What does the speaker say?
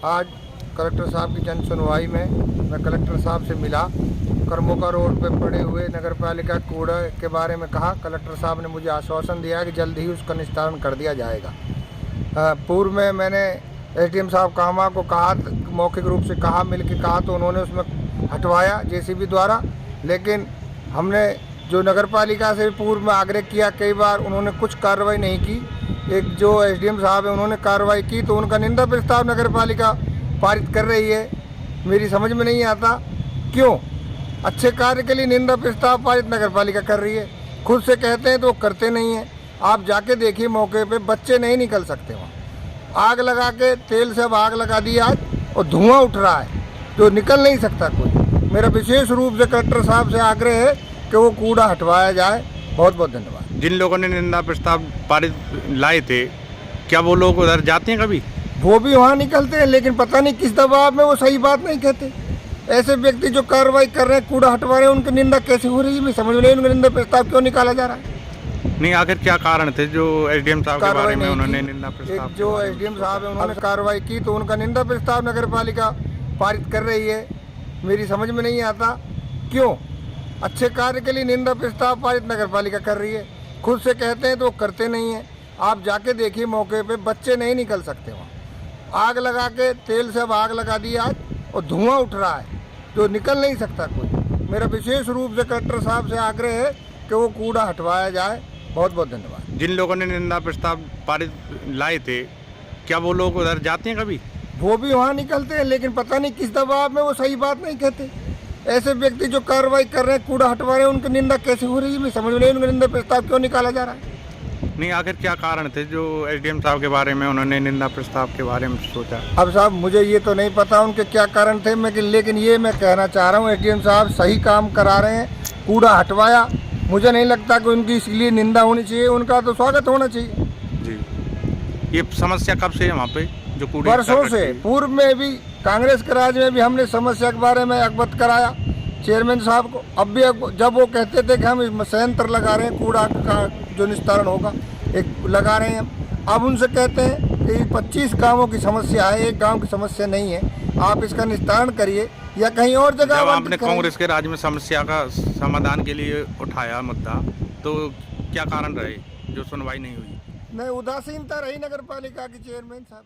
आज कलेक्टर साहब की जन सुनवाई में मैं कलेक्टर साहब से मिला। करमोका रोड पर पड़े हुए नगर पालिका कूड़ा के बारे में कहा। कलेक्टर साहब ने मुझे आश्वासन दिया कि जल्द ही उसका निस्तारण कर दिया जाएगा। पूर्व में मैंने एसडीएम साहब कामा को कहा, मौखिक रूप से कहा, मिल के कहा, तो उन्होंने उसमें हटवाया जेसीबी द्वारा। लेकिन हमने जो नगर पालिका से पूर्व में आग्रह किया कई बार, उन्होंने कुछ कार्रवाई नहीं की। एक जो एसडीएम साहब है उन्होंने कार्रवाई की, तो उनका निंदा प्रस्ताव नगर पालिका पारित कर रही है। मेरी समझ में नहीं आता क्यों अच्छे कार्य के लिए निंदा प्रस्ताव पारित नगर पालिका कर रही है। खुद से कहते हैं तो करते नहीं हैं। आप जाके देखिए मौके पे, बच्चे नहीं निकल सकते वहाँ। आग लगा के तेल से अब आग लगा दी आज, और धुआं उठ रहा है जो निकल नहीं सकता कोई। मेरा विशेष रूप से कलेक्टर साहब से आग्रह है कि वो कूड़ा हटवाया जाए। बहुत बहुत धन्यवाद। जिन लोगों ने निंदा प्रस्ताव पारित लाए थे, क्या वो लोग उधर जाते हैं कभी? वो भी वहाँ निकलते हैं, लेकिन पता नहीं किस दबाव में वो सही बात नहीं कहते। ऐसे व्यक्ति जो कार्रवाई कर रहे हैं, कूड़ा हटवा रहे हैं, उनकी निंदा कैसे हो रही है? मैं समझ में नहीं, उनका निंदा प्रस्ताव क्यों निकाला जा रहा है? नहीं, आखिर क्या कारण थे जो एसडीएम साहब के बारे में उन्होंने निंदा प्रस्ताव? जो एसडीएम साहब है उन्होंने कार्रवाई की, तो उनका निंदा प्रस्ताव नगर पालिका पारित कर रही है। मेरी समझ में नहीं आता क्यों अच्छे कार्य के लिए निंदा प्रस्ताव पारित नगर पालिका कर रही है। खुद से कहते हैं तो करते नहीं हैं। आप जाके देखिए मौके पे, बच्चे नहीं निकल सकते वहाँ। आग लगा के तेल से अब आग लगा दी आज, और धुआं उठ रहा है जो निकल नहीं सकता कोई। मेरा विशेष रूप से कलेक्टर साहब से आग्रह है कि वो कूड़ा हटवाया जाए। बहुत बहुत धन्यवाद। जिन लोगों ने निंदा प्रस्ताव पारित लाए थे, क्या वो लोग उधर जाते हैं कभी? वो भी वहाँ निकलते हैं, लेकिन पता नहीं किस दबाव में वो सही बात नहीं कहते। ऐसे व्यक्ति जो कार्रवाई कर रहे हैं, कूड़ा हटवा रहे हैं, उनकी निंदा कैसे हो रही है? मैं समझ में नहीं, उनका निंदा प्रस्ताव क्यों निकाला जा रहा है? नहीं, आखिर क्या कारण थे जो एसडीएम साहब के बारे में उन्होंने निंदा प्रस्ताव के बारे में सोचा? अब साहब मुझे ये तो नहीं पता उनके क्या कारण थे, लेकिन ये मैं कहना चाह रहा हूँ, एसडीएम साहब सही काम करा रहे हैं। कूड़ा हटवाया, मुझे नहीं लगता कि उनकी इसलिए निंदा होनी चाहिए। उनका तो स्वागत होना चाहिए जी। ये समस्या कब से है वहाँ पे जो कूड़े? वर्षों से। पूर्व में भी कांग्रेस के राज में भी हमने समस्या के बारे में अवगत कराया चेयरमैन साहब को। अब भी जब वो कहते थे कि हम संयंत्र लगा रहे हैं, कूड़ा का जो निस्तारण होगा एक लगा रहे हैं, अब उनसे कहते हैं कि 25 गांवों की समस्या है, एक गांव की समस्या नहीं है, आप इसका निस्तारण करिए या कहीं और जगह। जब आपने कांग्रेस के राज में समस्या का समाधान के लिए उठाया मुद्दा, तो क्या कारण रहे जो सुनवाई नहीं हुई? नहीं, उदासीनता रही नगर पालिका की चेयरमैन साहब।